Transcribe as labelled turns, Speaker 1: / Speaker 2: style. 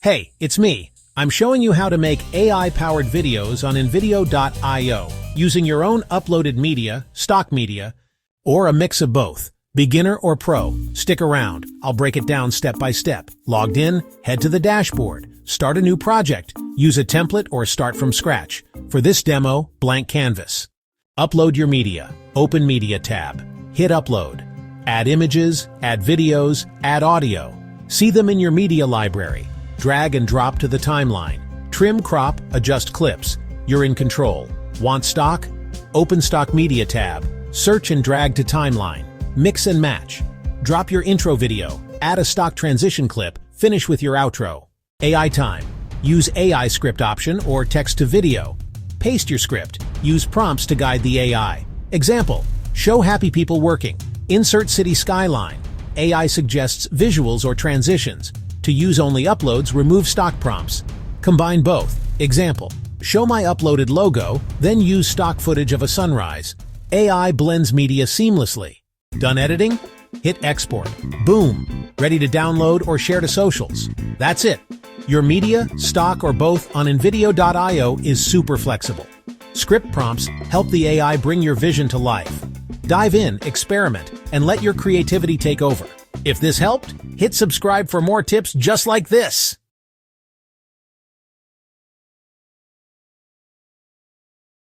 Speaker 1: Hey, it's me. I'm showing you how to make AI-powered videos on InVideo.io using your own uploaded media, stock media, or a mix of both. Beginner or pro, stick around. I'll break it down step by step. Logged in, head to the dashboard. Start a new project. Use a template or start from scratch. For this demo, blank canvas. Upload your media. Open Media tab. Hit Upload. Add images, add videos, add audio. See them in your media library. Drag and drop to the timeline. Trim, crop, adjust clips. You're in control. Want stock? Open Stock Media tab. Search and drag to timeline. Mix and match. Drop your intro video. Add a stock transition clip. Finish with your outro. AI time. Use AI script option or text to video. Paste your script. Use prompts to guide the AI. Example: show happy people working. Insert city skyline. AI suggests visuals or transitions. To use only uploads, remove stock prompts. Combine both. Example: show my uploaded logo, then use stock footage of a sunrise. AI blends media seamlessly. Done editing? Hit export. Boom! Ready to download or share to socials. That's it. Your media, stock, or both on InVideo.io is super flexible. Script prompts help the AI bring your vision to life. Dive in, experiment, and let your creativity take over. If this helped, hit subscribe for more tips just like this.